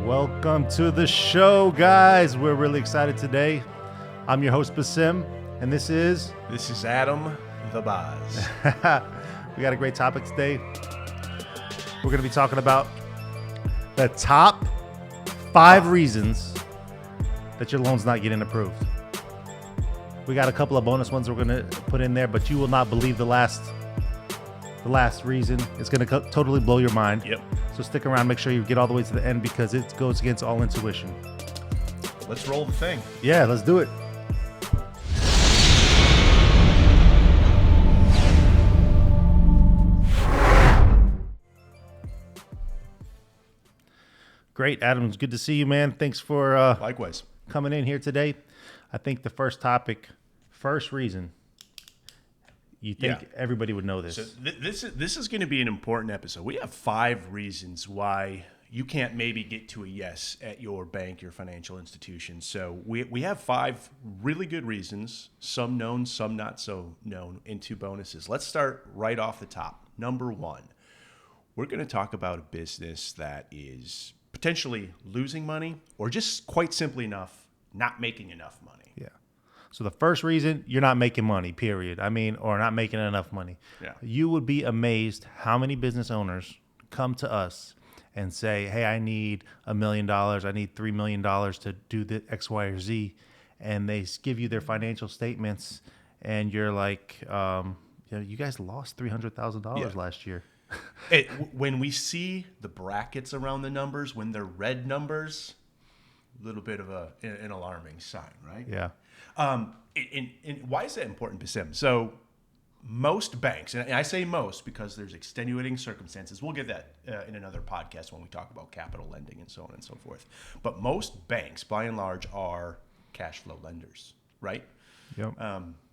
Welcome to the show, guys. We're really excited today. I'm your host, Besim, and this is Adam the Boz. We got a great topic today. We're going to be talking about the top 5 reasons that your loan's not getting approved. We got a couple of bonus ones we're going to put in there, but you will not believe the last reason. It's going to totally blow your mind. Yep. So stick around, make sure you get all the way to the end because it goes against all intuition. Let's roll the thing. Yeah, let's do it. Great, Adam. It's good to see you, man. Thanks for Likewise coming in here today. I think the first reason, you think everybody would know this. So this is going to be an important episode. We have 5 reasons why you can't maybe get to a yes at your bank, your financial institution. So we have 5 really good reasons, some known, some not so known, and 2 bonuses. Let's start right off the top. Number 1, we're going to talk about a business that is potentially losing money or just quite simply enough, not making enough money. Yeah. So the first reason, you're not making money, period. Or not making enough money. Yeah. You would be amazed how many business owners come to us and say, hey, I need $1 million. I need $3 million to do the X, Y, or Z. And they give you their financial statements and you're like, you guys lost $300,000 last year. When we see the brackets around the numbers, when they're red numbers, a little bit of an alarming sign, right? Yeah. And why is that important, Besim? So most banks, and I say most because there's extenuating circumstances. We'll get that in another podcast when we talk about capital lending and so on and so forth. But most banks, by and large, are cash flow lenders, right? Yep.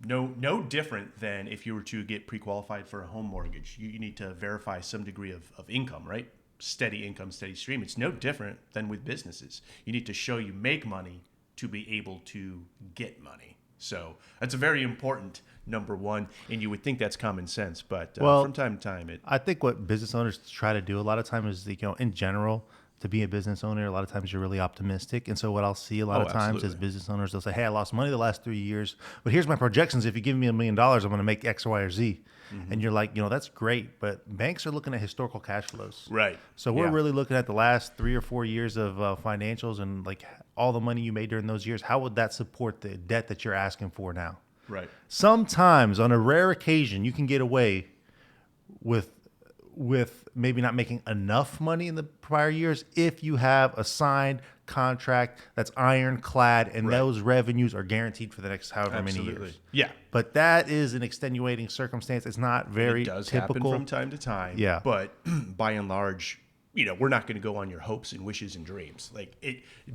No different than if you were to get pre-qualified for a home mortgage. You need to verify some degree of income, right? Steady income, steady stream. It's no different than with businesses. You need to show you make money to be able to get money. So that's a very important number 1, and you would think that's common sense, but from time to time I think what business owners try to do a lot of times is, in general, to be a business owner, a lot of times you're really optimistic. And so what I'll see a lot of times is business owners, they'll say, hey, I lost money the last 3 years, but here's my projections. If you give me $1 million, I'm going to make X, Y, or Z. Mm-hmm. And you're like, that's great. But banks are looking at historical cash flows. Right. So we're really looking at the last 3 or 4 years of financials and like all the money you made during those years. How would that support the debt that you're asking for now? Right. Sometimes on a rare occasion, you can get away with maybe not making enough money in the prior years if you have a signed contract that's ironclad and those revenues are guaranteed for the next however many years. Yeah. But that is an extenuating circumstance. It's not very typical. It does happen from time to time. Yeah. But by and large, we're not going to go on your hopes and wishes and dreams.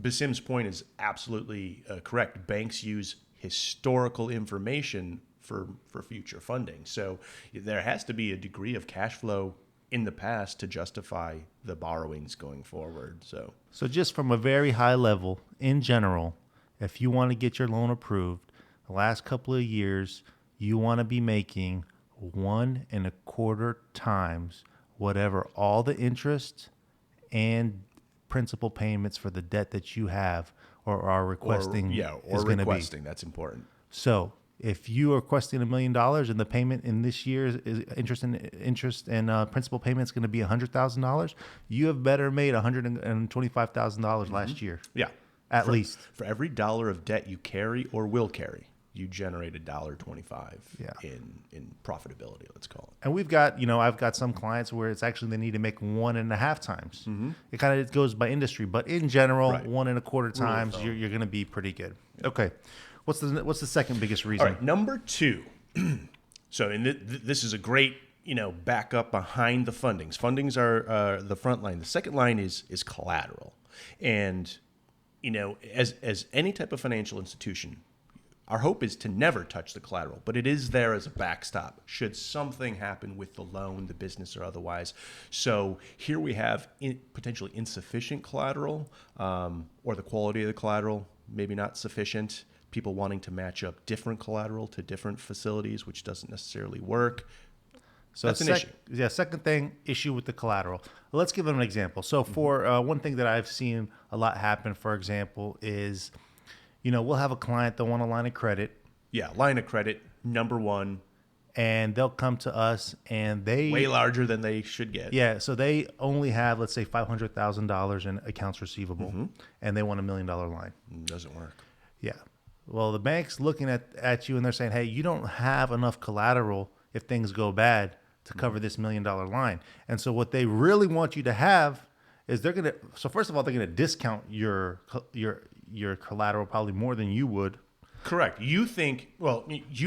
Basim's point is absolutely correct. Banks use historical information for future funding. So there has to be a degree of cash flow in the past to justify the borrowings going forward. So just from a very high level, in general, if you want to get your loan approved, the last couple of years, you want to be making 1.25 times whatever all the interest and principal payments for the debt that you have or are requesting is going to be. That's important. So if you are requesting $1 million and the payment in this year is interest and principal payment is going to be $100,000, you have better made $125,000 last year. Yeah, at least for every dollar of debt you carry or will carry, you generate $1.25 in profitability. Let's call it. And we've got I've got some clients where it's actually they need to make 1.5 times. Mm-hmm. It kind of goes by industry, but in general, 1.25 times you're going to be pretty good. Okay. What's the second biggest reason? All right, number 2. So, this is a great, backup behind the fundings. Fundings are the front line. The second line is collateral. And, as any type of financial institution, our hope is to never touch the collateral, but it is there as a backstop should something happen with the loan, the business, or otherwise. So here we have potentially insufficient collateral, or the quality of the collateral maybe not sufficient. People wanting to match up different collateral to different facilities, which doesn't necessarily work. So That's an issue. Yeah, second thing, issue with the collateral. Let's give them an example. So for one thing that I've seen a lot happen, for example, is, we'll have a client that want a line of credit, Yeah, line of credit, number one, and they'll come to us and way they, larger than they should get. yeah, so they only have, let's say, $500,000 in accounts receivable, and they want $1 million line. Doesn't work. Yeah. Well, the bank's looking at you and they're saying, hey, you don't have enough collateral if things go bad to cover this $1 million line. And so what they really want you to have is so first of all, they're going to discount your collateral probably more than you would. Correct. You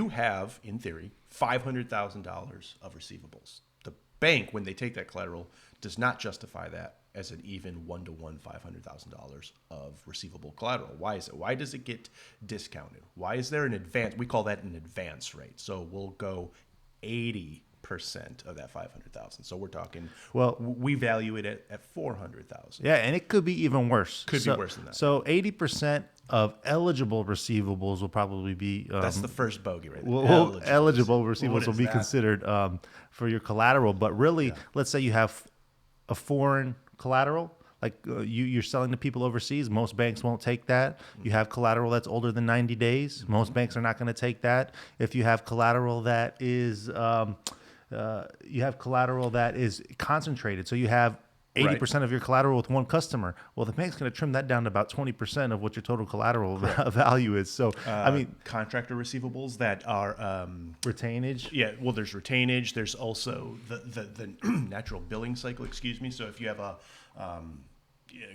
have, in theory, $500,000 of receivables. The bank, when they take that collateral, does not justify that as an even one-to-one $500,000 of receivable collateral. Why is it? Why does it get discounted? Why is there an advance? We call that an advance rate. So we'll go 80% of that 500,000. So we're talking, Well, we value it at 400,000. yeah, and it could be even worse. Could be worse than that. So 80% of eligible receivables will probably be That's the first bogey right there. eligible What receivables is will be that? considered for your collateral. But really, let's say you have a foreign collateral, like you're selling to people overseas. Most banks won't take that. You have collateral that's older than 90 days. Most banks are not going to take that. If you have collateral that is concentrated, so you have 80% of your collateral with one customer. Well, the bank's going to trim that down to about 20% of what your total collateral value is. So, Contractor receivables that are retainage. yeah, well, there's retainage. There's also the natural billing cycle. Excuse me. So if you have a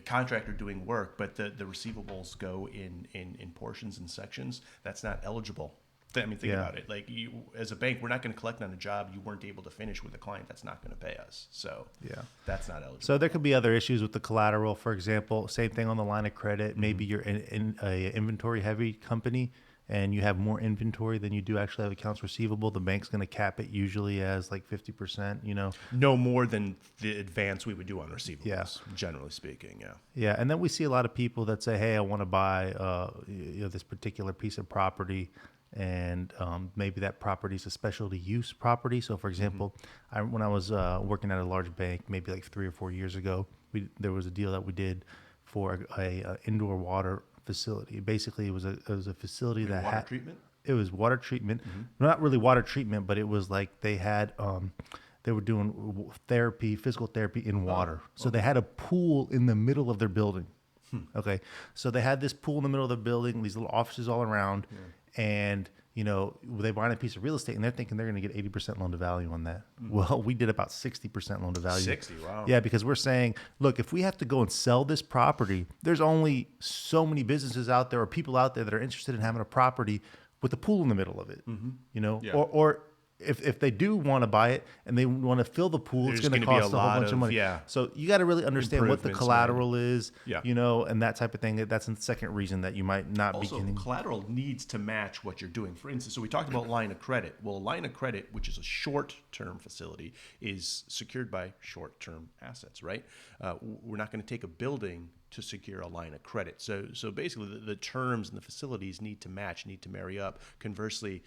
contractor doing work, but the receivables go in portions and sections, that's not eligible. I mean, think about it. Like you, as a bank, we're not going to collect on a job you weren't able to finish with a client that's not going to pay us. So that's not eligible. So there could be other issues with the collateral. For example, same thing on the line of credit. Maybe you're in a inventory heavy company and you have more inventory than you do actually have accounts receivable. The bank's going to cap it usually as like 50%, No more than the advance we would do on receivables, Yeah. generally speaking, yeah. Yeah, and then we see a lot of people that say, "Hey, I want to buy this particular piece of property, and maybe that property is a specialty use property." So, for example, when I was working at a large bank, maybe like 3 or 4 years ago, there was a deal that we did for a indoor water facility. Basically, it was a facility that Water had treatment? It was water treatment, not really water treatment, but it was like they had. They were doing physical therapy in water. So they had a pool in the middle of their building. Okay. So they had this pool in the middle of the building, these little offices all around. And, they bought a piece of real estate and they're thinking they're going to get 80% loan to value on that. Well, we did about 60% loan to value. 60, wow. Yeah, because we're saying, look, if we have to go and sell this property, there's only so many businesses out there or people out there that are interested in having a property with a pool in the middle of it, Yeah. or if they do want to buy it and they want to fill the pool, it's There's going to gonna be cost a a whole lot bunch of of- money. yeah. So you got to really understand what the Improvements collateral is, Yeah. and that type of thing. That's the second reason that you might not Also, be getting. collateral needs to match what you're doing. For instance, so we talked about line of credit. Well, a line of credit, which is a short-term facility, is secured by short-term assets, right? We're not going to take a building to secure a line of credit. So basically, the terms and the facilities need to match, need to marry up. Conversely,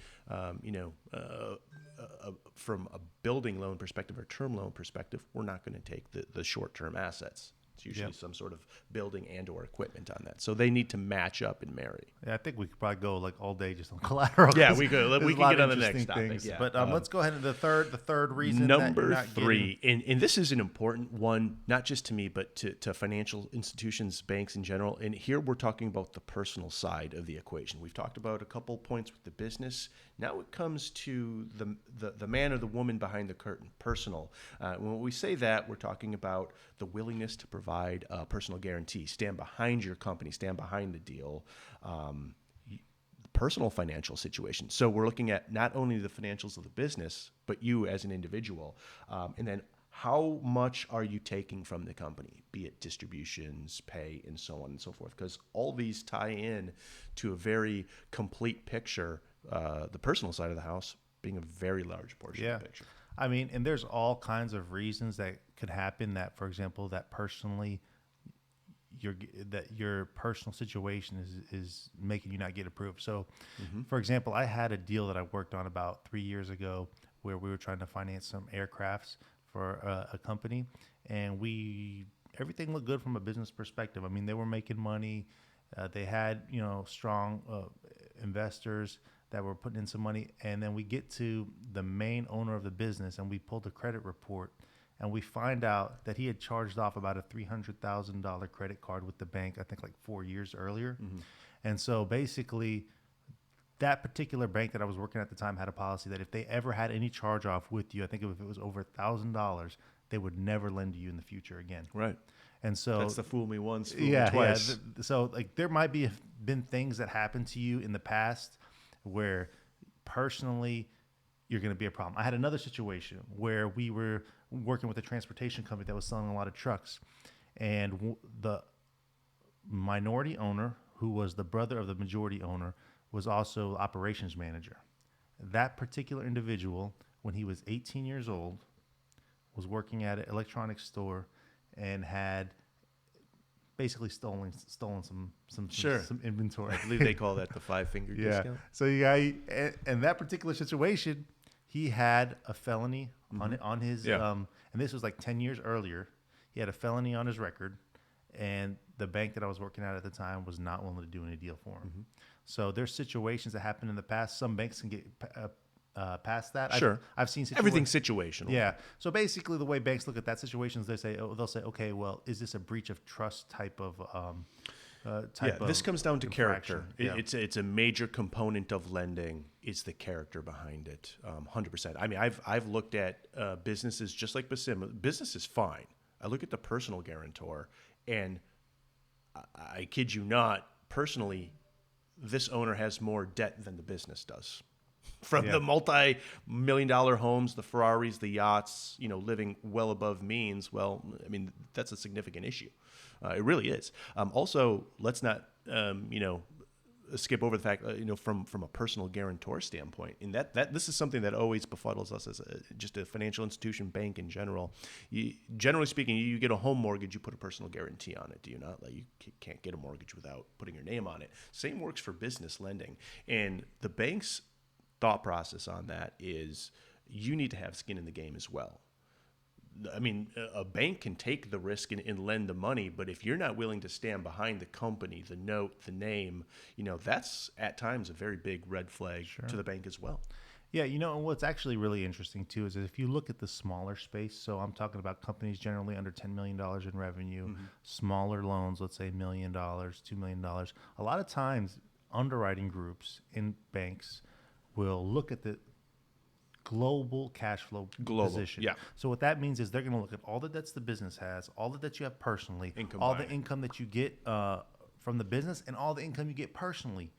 from a building loan perspective or term loan perspective, we're not going to take the short-term assets. It's usually some sort of building and or equipment on that. So they need to match up and marry. Yeah, I think we could probably go like all day just on collateral. Yeah, we could. There's We a can lot get of on the next interesting topic. things. Yeah. But let's go ahead to the third reason. that you're Number not getting- 3, and this is an important one, not just to me, but to financial institutions, banks in general. And here we're talking about the personal side of the equation. We've talked about a couple points with the business. Now it comes to the man or the woman behind the curtain, personal. When we say that, we're talking about the willingness to provide a personal guarantee, stand behind your company, stand behind the deal. Personal financial situation. So we're looking at not only the financials of the business, but you as an individual. And then how much are you taking from the company, be it distributions, pay, and so on and so forth? Because all these tie in to a very complete picture, the personal side of the house being a very large portion of the picture. I mean, and there's all kinds of reasons that could happen that, for example, that personally your personal situation is making you not get approved. So, for example, I had a deal that I worked on about 3 years ago where we were trying to finance some aircrafts for a company, and everything looked good from a business perspective. I mean, they were making money. They had, strong investors that were putting in some money. And then we get to the main owner of the business, and we pulled the credit report, and we find out that he had charged off about a $300,000 credit card with the bank, I think like 4 years earlier. And so basically, that particular bank that I was working at the time had a policy that if they ever had any charge off with you, I think if it was over $1,000, they would never lend to you in the future again. Right. And so That's the fool me once, fool me yeah, twice. so like there might been things that happened to you in the past where personally you're going to be a problem. I had another situation where we were working with a transportation company that was selling a lot of trucks, and the minority owner, who was the brother of the majority owner, was also operations manager. That particular individual, when he was 18 years old, was working at an electronics store and had basically stolen some inventory. I believe they call that the 5-finger discount. So in that particular situation, he had a felony on his and this was like 10 years earlier. He had a felony on his record, and the bank that I was working at the time was not willing to do any deal for him. So there's situations that happened in the past. Some banks can get past that. Sure. I've seen situations. Everything's situational. Yeah. So basically, the way banks look at that situations, they'll say, okay, well, is this a breach of trust type of This comes down to character. Yeah. It's a major component of lending. It's the character behind it, 100%. I mean, I've looked at businesses just like Besim. Business is fine. I look at the personal guarantor, and I kid you not, personally, this owner has more debt than the business does. From the multi-million-dollar homes, the Ferraris, the yachts, living well above means. Well, I mean, that's a significant issue. It really is. Also, let's not, skip over the fact, from a personal guarantor standpoint, in that this is something that always befuddles us as just a financial institution, bank in general. Generally speaking, you get a home mortgage, you put a personal guarantee on it, do you not? Like, you can't get a mortgage without putting your name on it. Same works for business lending. And the bank's thought process on that is you need to have skin in the game as well. I mean, a bank can take the risk and lend the money, but if you're not willing to stand behind the company, the note, the name, that's at times a very big red flag to the bank as well. Yeah, and what's actually really interesting too is if you look at the smaller space, so I'm talking about companies generally under $10 million in revenue, smaller loans, let's say $1 million, $2 million. A lot of times underwriting groups in banks will look at the global cash flow position. Yeah. So what that means is they're going to look at all the debts the business has, all the debts you have personally, all the income that you get from the business, and all the income you get personally,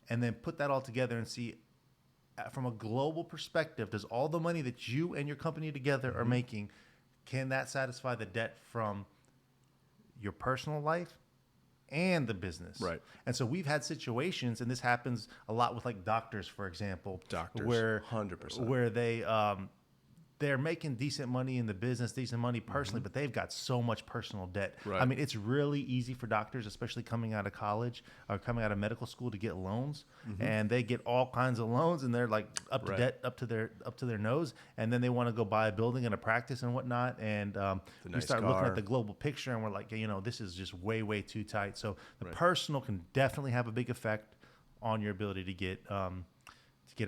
and then put that all together and see from a global perspective, does all the money that you and your company together are making, can that satisfy the debt from your personal life and the business? Right. And so we've had situations, and this happens a lot with like doctors, for example, where 100%, where they're making decent money in the business, decent money personally, but they've got so much personal debt. Right. I mean, it's really easy for doctors, especially coming out of college or coming out of medical school, to get loans, and they get all kinds of loans, and they're like up to debt, up to their nose, and then they want to go buy a building and a practice and whatnot, and we start looking at the global picture, and we're like, this is just way, way too tight. So the personal can definitely have a big effect on your ability to get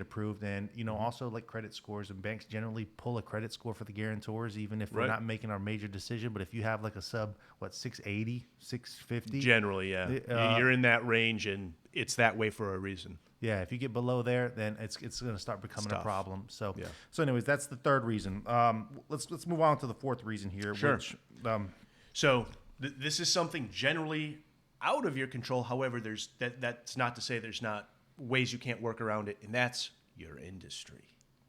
approved. And also like credit scores, and banks generally pull a credit score for the guarantors, even if we're not making our major decision. But if you have like a sub 680, 650, generally, you're in that range, and it's that way for a reason. Yeah, if you get below there, then it's going to start becoming a problem. So anyways, that's the third reason. Let's move on to the fourth reason here. Sure. Which, this is something generally out of your control. However, that's not to say there's not ways you can't work around it, and that's your industry.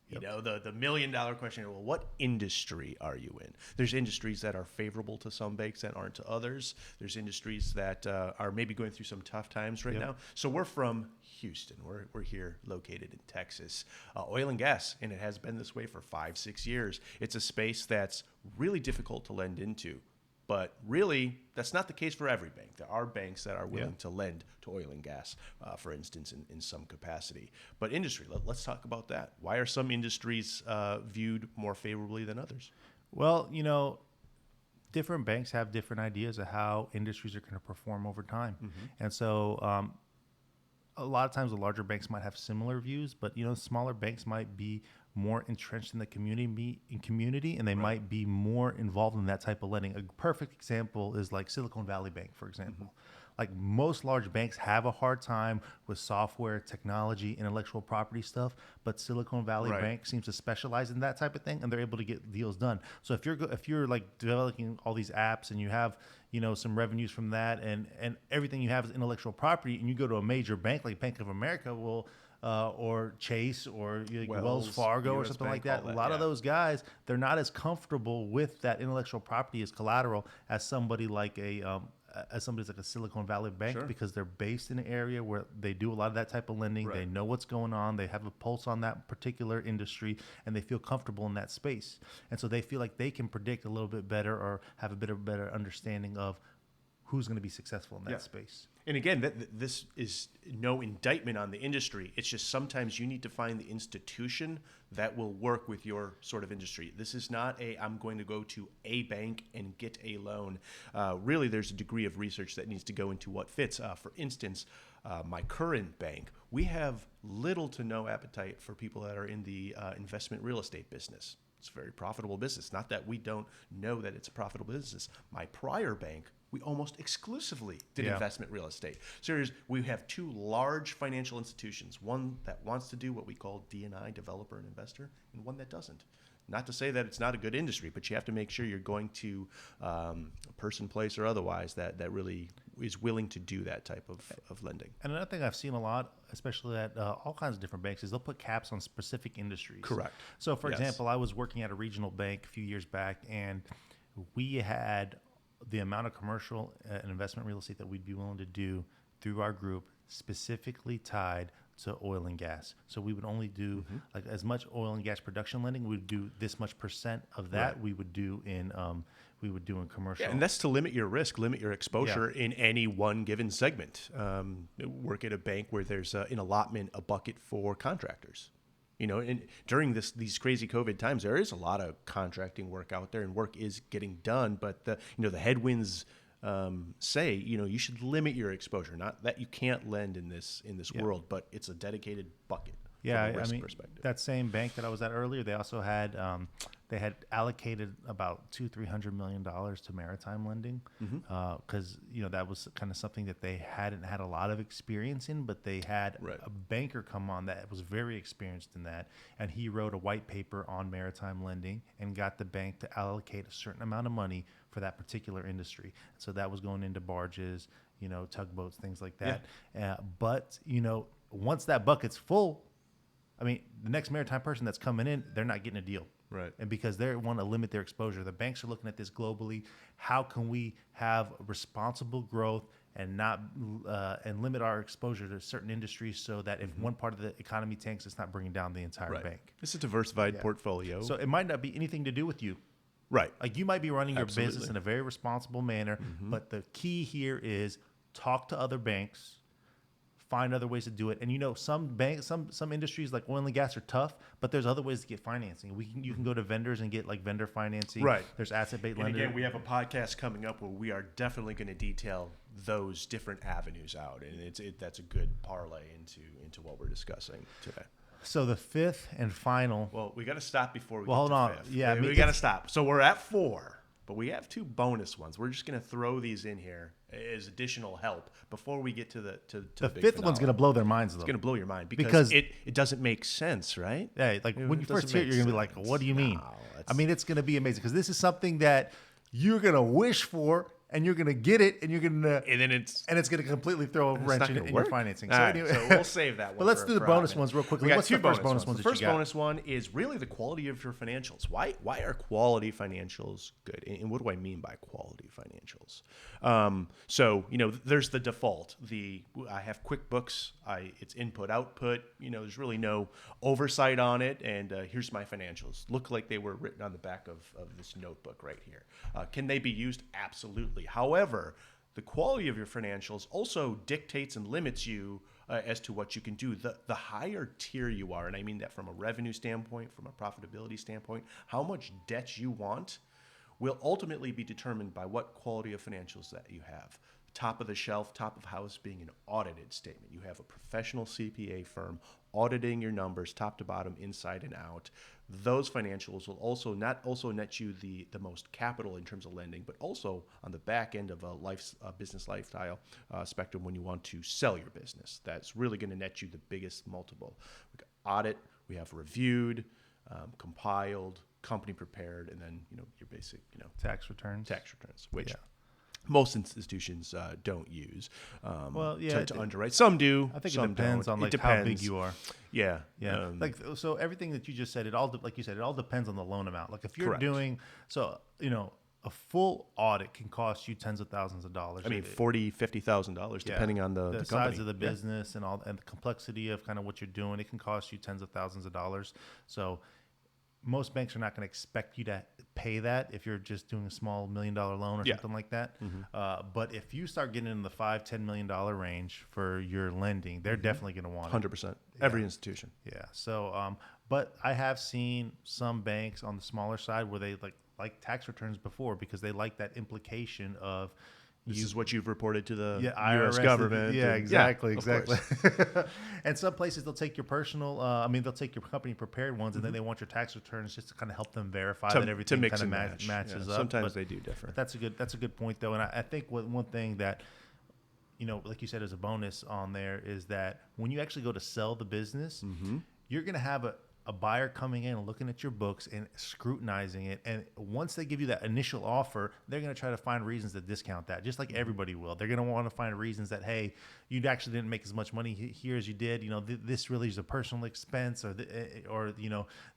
The $1 million question, well, what industry are you in? There's industries that are favorable to some banks that aren't to others. There's industries that are maybe going through some tough times right now. So we're from Houston. We're here located in Texas. Oil and gas, and it has been this way for 5-6 years. It's a space that's really difficult to lend into. But really, that's not the case for every bank. There are banks that are willing to lend to oil and gas, for instance, in some capacity. But industry, let's talk about that. Why are some industries viewed more favorably than others? Well, different banks have different ideas of how industries are going to perform over time. And so a lot of times the larger banks might have similar views, but smaller banks might be more entrenched in the community, and they might be more involved in that type of lending. A perfect example is like Silicon Valley Bank, for example. Like most large banks have a hard time with software, technology, intellectual property stuff, but Silicon Valley Bank seems to specialize in that type of thing, and they're able to get deals done. So if you're like developing all these apps and you have some revenues from that, and everything you have is intellectual property, and you go to a major bank like Bank of America, or Chase or Wells Fargo or something like that. A lot of those guys, they're not as comfortable with that intellectual property as collateral as somebody like a Silicon Valley Bank, because they're based in an area where they do a lot of that type of lending. They know what's going on. They have a pulse on that particular industry, and they feel comfortable in that space. And so they feel like they can predict a little bit better or have a bit of better understanding of who's going to be successful in that space. And again, this is no indictment on the industry. It's just sometimes you need to find the institution that will work with your sort of industry. This is not I'm going to go to a bank and get a loan. Really, there's a degree of research that needs to go into what fits. For instance, my current bank, we have little to no appetite for people that are in the investment real estate business. It's a very profitable business. Not that we don't know that it's a profitable business. My prior bank, we almost exclusively did investment real estate. So we have two large financial institutions, one that wants to do what we call D&I, developer and investor, and one that doesn't. Not to say that it's not a good industry, but you have to make sure you're going to a person, place, or otherwise that really is willing to do that type of lending. And another thing I've seen a lot, especially at all kinds of different banks, is they'll put caps on specific industries. Correct. So, for example, I was working at a regional bank a few years back, and we had the amount of commercial and investment real estate that we'd be willing to do through our group specifically tied to oil and gas. So we would only do like as much oil and gas production lending. We'd do this much percent of that we would do in commercial. Yeah, and that's to limit your risk, limit your exposure in any one given segment. Work at a bank where there's an allotment, a bucket for contractors. And during these crazy COVID times, there is a lot of contracting work out there, and work is getting done. But the headwinds say you should limit your exposure. Not that you can't lend in this world, but it's a dedicated bucket. Yeah, I mean, that same bank that I was at earlier, they also had allocated about $200-300 million to maritime lending, because that was kind of something that they hadn't had a lot of experience in, but they had a banker come on that was very experienced in that, and he wrote a white paper on maritime lending and got the bank to allocate a certain amount of money for that particular industry. So that was going into barges, tugboats, things like that. But once that bucket's full, I mean, the next maritime person that's coming in, they're not getting a deal. Right. And because they want to limit their exposure. The banks are looking at this globally. How can we have responsible growth and not and limit our exposure to certain industries so that if one part of the economy tanks, it's not bringing down the entire bank? It's a diversified portfolio. So it might not be anything to do with you. Right. Like you might be running your business in a very responsible manner, but the key here is talk to other banks, find other ways to do it. And some banks, some industries like oil and gas are tough, but there's other ways to get financing. You can go to vendors and get like vendor financing. Right. There's asset-based lending. lending. Again, we have a podcast coming up where we are definitely going to detail those different avenues out, and that's a good parlay into what we're discussing today. So the fifth and final. Well, we got to stop before we. Well, get hold to on. Fifth. Yeah, we got to stop. So we're at 4. But we have 2 bonus ones. We're just going to throw these in here as additional help before we get to the fifth one's going to blow their minds, though. It's going to blow your mind because it doesn't make sense, right? Yeah, like when you first hear it, you're going to be like, what do you mean? I mean, it's going to be amazing because this is something that you're going to wish for and you're going to get it, and you're going to, and then it's and it's going to completely throw a wrench not in gonna your work. financing. All So right, anyway, so we'll save that one. but let's for- do the for bonus Ahmed. ones real quickly. We got What's two the first bonus The ones that first you got? bonus one is really the quality of your financials. Why are quality financials good? And what do I mean by quality financials? So there's the default. I have QuickBooks. It's input output. There's really no oversight on it. And here's my financials. Look like they were written on the back of this notebook right here. Can they be used? Absolutely. However, the quality of your financials also dictates and limits you as to what you can do. The higher tier you are, and I mean that from a revenue standpoint, from a profitability standpoint, how much debt you want will ultimately be determined by what quality of financials that you have. Top of the shelf, top of house being an audited statement. You have a professional CPA firm auditing your numbers top to bottom, inside and out. Those financials will also net you the most capital in terms of lending, but also on the back end of a business lifestyle spectrum when you want to sell your business. That's really going to net you the biggest multiple. We got audit, we have reviewed, compiled, company prepared, and then your basic Tax returns. which most institutions don't use Well, yeah, to underwrite. Some do. I think some it depends don't. on It how big depends. you are. Yeah. Yeah, so everything that you just said, like you said, it all depends on the loan amount. Like if you're Correct. doing a full audit can cost you tens of thousands of dollars. I mean, $40,000-$50,000 depending on the size company. of the business and the complexity of kind of what you're doing. It can cost you tens of thousands of dollars. So most banks are not going to expect you to pay that if you're just doing a small $1 million loan or something like that. But if you start getting in the $5-10 million range for your lending, they're definitely going to want 100%. Every institution. it. Yeah. So, but I have seen some banks on the smaller side where they like tax returns before because they like that implication of This is what you've reported to the U.S. IRS, government. Yeah, and- exactly. of course. And some places they'll take your personal, they'll take your company prepared ones, and then they want your tax returns just to kind of help them verify that everything mix kind of and match. matches Yeah, up. sometimes But they do differ. that's a good point though, and I think one thing that like you said, as a bonus on there is that when you actually go to sell the business, you're going to have a buyer coming in and looking at your books and scrutinizing it. And once they give you that initial offer, they're going to try to find reasons to discount that, just like everybody will. They're going to want to find reasons that, hey, you actually didn't make as much money here as you did. This really is a personal expense, or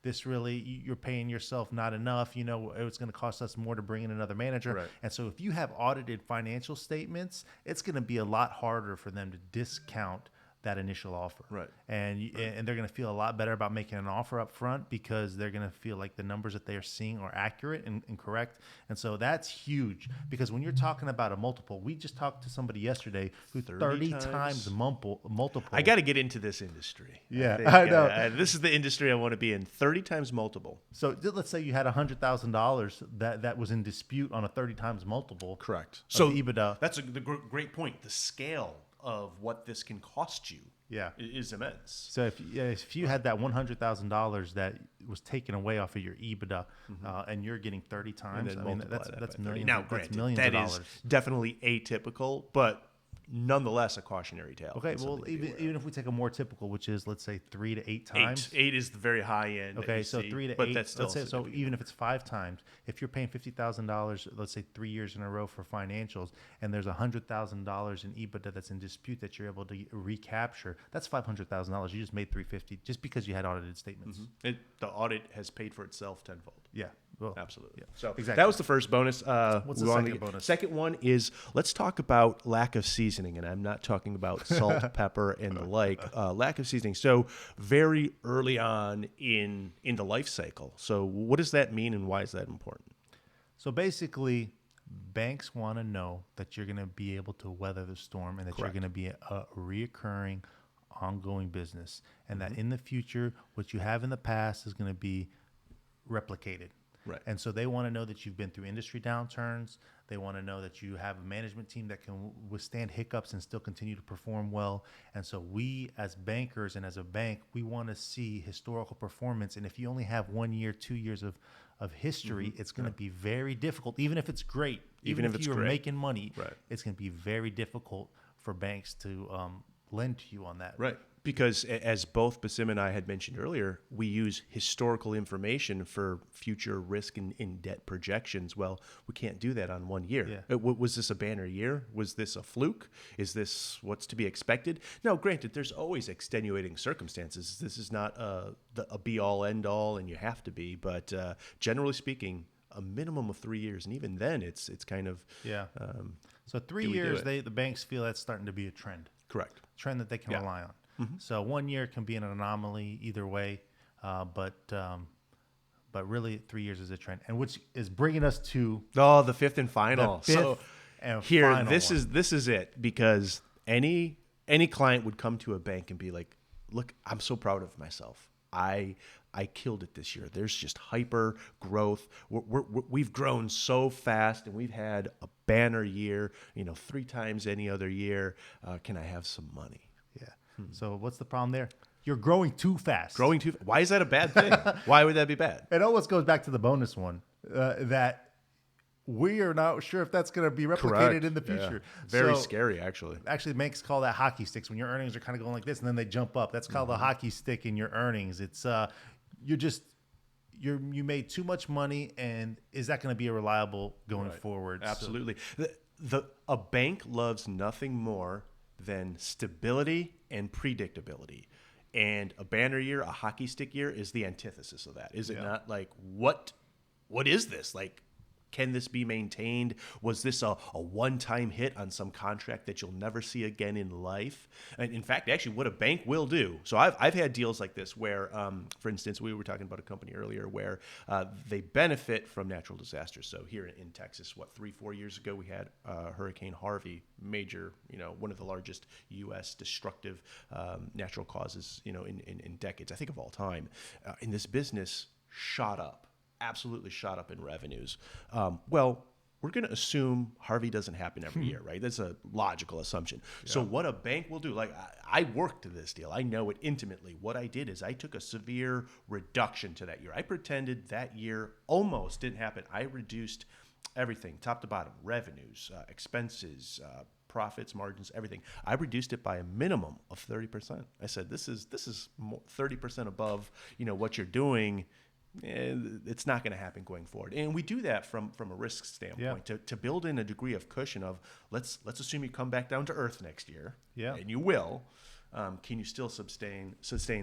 this really, you're paying yourself not enough. It's going to cost us more to bring in another manager. Right. And so if you have audited financial statements, it's going to be a lot harder for them to discount that initial offer. Right. And they're going to feel a lot better about making an offer up front because they're going to feel like the numbers that they are seeing are accurate and correct. And so that's huge because when you're talking about a multiple, we just talked to somebody yesterday who 30 times multiple. I got to get into this industry. Yeah, think, I know. this is the industry I want to be in. 30 times multiple. So let's say you had $100,000 that was in dispute on a 30 times multiple. Correct. So EBITDA. That's the great point. The scale of what this can cost you is immense. So if you had that $100,000 that was taken away off of your EBITDA, and you're getting 30 times, that's millions. Now, that's granted, millions that of dollars. is definitely atypical, but nonetheless a cautionary tale. Okay, well, even if we take a more typical, which is let's say 3 to 8 times. Eight is the very high end. Okay, so 3 to 8. But that's still let's say, so even if it's 5 times, if you're paying $50,000, let's say 3 years in a row for financials, and there's $100,000 in EBITDA that's in dispute that you're able to recapture, that's $500,000. You just made $350 just because you had audited statements. The audit has paid for itself tenfold. Yeah. Well, absolutely. Yeah. So exactly. that was the first bonus. What's the second bonus? Second one is let's talk about lack of seasoning, and I'm not talking about salt, pepper, and the like. Lack of seasoning. So very early on in the life cycle. So what does that mean, and why is that important? So basically, banks want to know that you're going to be able to weather the storm, and that you're going to be a reoccurring, ongoing business, and that in the future, what you have in the past is going to be replicated. Right. And so they want to know that you've been through industry downturns. They want to know that you have a management team that can withstand hiccups and still continue to perform well. And so we, as bankers and as a bank, we want to see historical performance. And if you only have 1 year, 2 years of history, it's going to be very difficult, even if it's great. Even if you're making money, it's going to be very difficult for banks to lend to you on that. Right. Because as both Besim and I had mentioned earlier, we use historical information for future risk and debt projections. Well, we can't do that on 1 year. Yeah. Was this a banner year? Was this a fluke? Is this what's to be expected? Now, granted, there's always extenuating circumstances. This is not a be-all, end-all, and you have to be. But generally speaking, a minimum of 3 years, and even then, it's kind of So 3 do we do years, it? The banks feel that's starting to be a trend. Correct. Trend that they can Yeah. rely on. So 1 year can be an anomaly either way, but really 3 years is a trend, and which is bringing us to Oh, the fifth and final. the fifth So and here, final this one. is it, because any client would come to a bank and be like, "Look, I'm so proud of myself. I killed it this year. There's just hyper growth. We've grown so fast, and we've had a banner year. 3 times any other year. Can I have some money?" Yeah. So what's the problem there? You're growing too fast. Growing too. Why is that a bad thing? Why would that be bad? It almost goes back to the bonus one that we are not sure if that's going to be replicated in the future. Yeah. Very So, scary, actually. Actually, banks call that hockey sticks when your earnings are kind of going like this and then they jump up. That's called the hockey stick in your earnings. It's you made too much money, and is that going to be reliable going forward? So- Absolutely. A bank loves nothing more than stability and predictability. And a banner year, a hockey stick year, is the antithesis of that. Is it not? Like, what is this? Like, can this be maintained? Was this a one-time hit on some contract that you'll never see again in life? And in fact, actually, what a bank will do. So I've had deals like this where, for instance, we were talking about a company earlier where they benefit from natural disasters. So here in Texas, 3-4 years ago, we had Hurricane Harvey, major, one of the largest U.S. destructive natural causes, in decades, I think of all time. And this business shot up. Absolutely shot up in revenues. Well, we're going to assume Harvey doesn't happen every year, right? That's a logical assumption. Yeah. So what a bank will do, like I worked this deal. I know it intimately. What I did is I took a severe reduction to that year. I pretended that year almost didn't happen. I reduced everything, top to bottom, revenues, expenses, profits, margins, everything. I reduced it by a minimum of 30%. I said, this is 30% above, what you're doing. It's not going to happen going forward, and we do that from a risk standpoint to build in a degree of cushion of let's assume you come back down to earth next year, and you will. Can you still sustain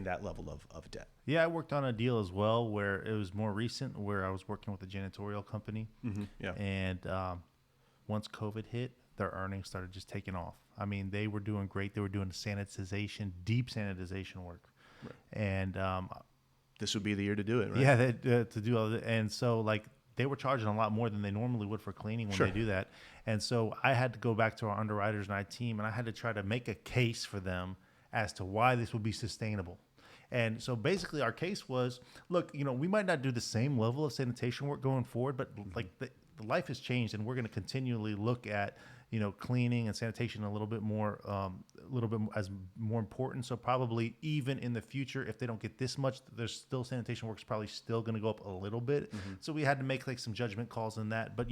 that level of debt? Yeah, I worked on a deal as well where it was more recent, where I was working with a janitorial company, and once COVID hit, their earnings started just taking off. I mean, they were doing great. They were doing deep sanitization work, and this would be the year to do it, right? Yeah, to do all that. And so, like, they were charging a lot more than they normally would for cleaning when they do that. And so I had to go back to our underwriters and our team, and I had to try to make a case for them as to why this would be sustainable. And so basically our case was, look, we might not do the same level of sanitation work going forward, but like the life has changed, and we're going to continually look at cleaning and sanitation a little bit more as more important. So probably even in the future, if they don't get this much, there's still sanitation work's probably still going to go up a little bit. So we had to make like some judgment calls on that. But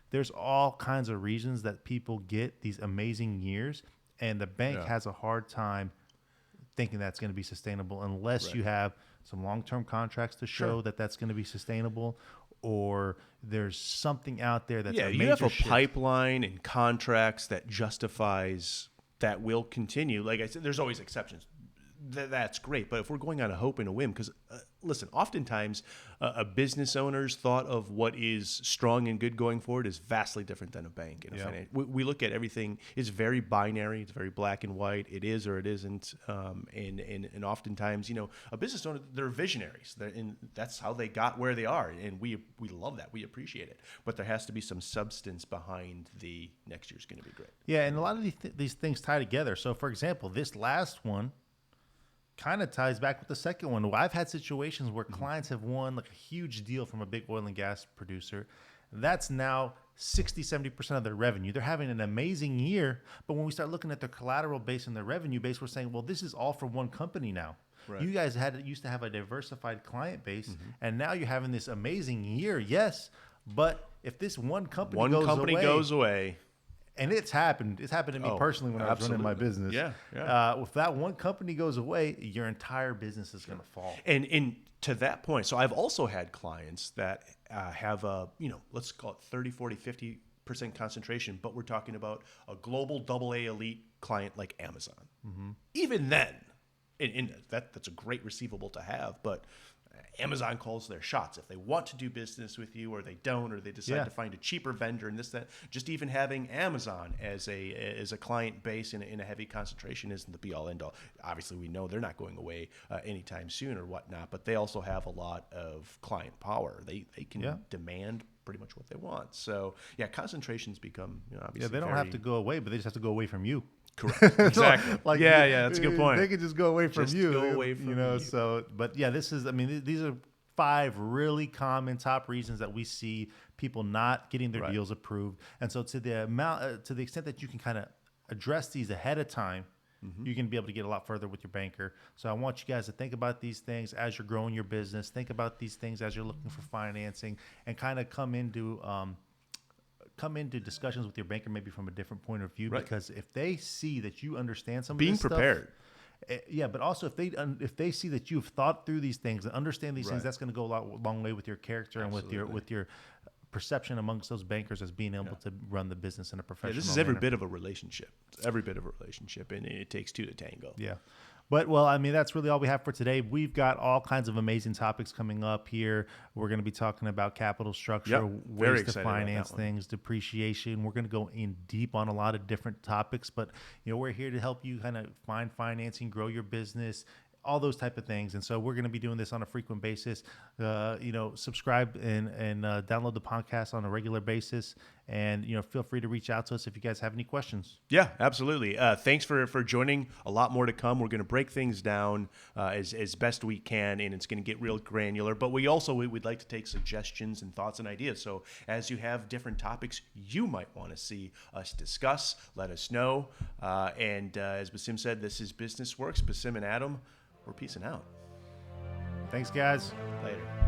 there's all kinds of reasons that people get these amazing years, and the bank has a hard time thinking that's going to be sustainable unless you have some long-term contracts to show that that's going to be sustainable, or there's something out there that's a major you have a shift. pipeline and contracts that justifies that will continue. Like I said, there's always exceptions. That's great. But if we're going on a hope and a whim, because listen, oftentimes a business owner's thought of what is strong and good going forward is vastly different than a bank. We look at everything, it's very binary, it's very black and white. It is or it isn't. And oftentimes, a business owner, they're visionaries. And that's how they got where they are. And we love that. We appreciate it. But there has to be some substance behind the next year's going to be great. Yeah, and a lot of these things tie together. So, for example, this last one kind of ties back with the second one. I've had situations where clients have won like a huge deal from a big oil and gas producer. That's now 60-70% of their revenue. They're having an amazing year, but when we start looking at their collateral base and their revenue base, we're saying, well, this is all for one company now. Right. You guys used to have a diversified client base, and now you're having this amazing year. Yes, but if this one company goes away, and it's happened. It's happened to me Oh, personally when I was running my absolutely. business. Yeah. If that one company goes away, your entire business is going to fall. And to that point, so I've also had clients that have a, let's call it 30, 40, 50% concentration, but we're talking about a global AA elite client like Amazon. Even then, that's a great receivable to have, but Amazon calls their shots. If they want to do business with you or they don't, or they decide to find a cheaper vendor and this, that, just even having Amazon as a client base in a heavy concentration isn't the be all end all. Obviously, we know they're not going away anytime soon or whatnot, but they also have a lot of client power. They can demand pretty much what they want. So concentrations become, obviously. Yeah, they don't have to go away, but they just have to go away from you. Correct. Exactly. That's a good point. They can just go away from you. Go away from you. So, but yeah, these are 5 really common top reasons that we see people not getting their deals approved. And so to the extent that you can kind of address these ahead of time, you're going to be able to get a lot further with your banker. So I want you guys to think about these things as you're growing your business. Think about these things as you're looking for financing, and kind of come into discussions with your banker maybe from a different point of view, because if they see that you understand some being of this prepared but also if they see that you've thought through these things and understand these things, that's going to go a long way with your character. Absolutely. And with your perception amongst those bankers as being able to run the business in a professional this is every bit of a relationship. It's every bit of a relationship, and it takes 2 to tango. But, well, I mean, that's really all we have for today. We've got all kinds of amazing topics coming up here. We're going to be talking about capital structure, ways to finance things, depreciation. We're going to go in deep on a lot of different topics. But, we're here to help you kind of find financing, grow your business, all those type of things. And so we're going to be doing this on a frequent basis. Subscribe and download the podcast on a regular basis. And, feel free to reach out to us if you guys have any questions. Yeah, absolutely. Thanks for joining. A lot more to come. We're going to break things down as best we can, and it's going to get real granular. But we'd like to take suggestions and thoughts and ideas. So as you have different topics you might want to see us discuss, let us know. And as Besim said, this is Business Works. Besim and Adam, we're peacing out. Thanks, guys. Later.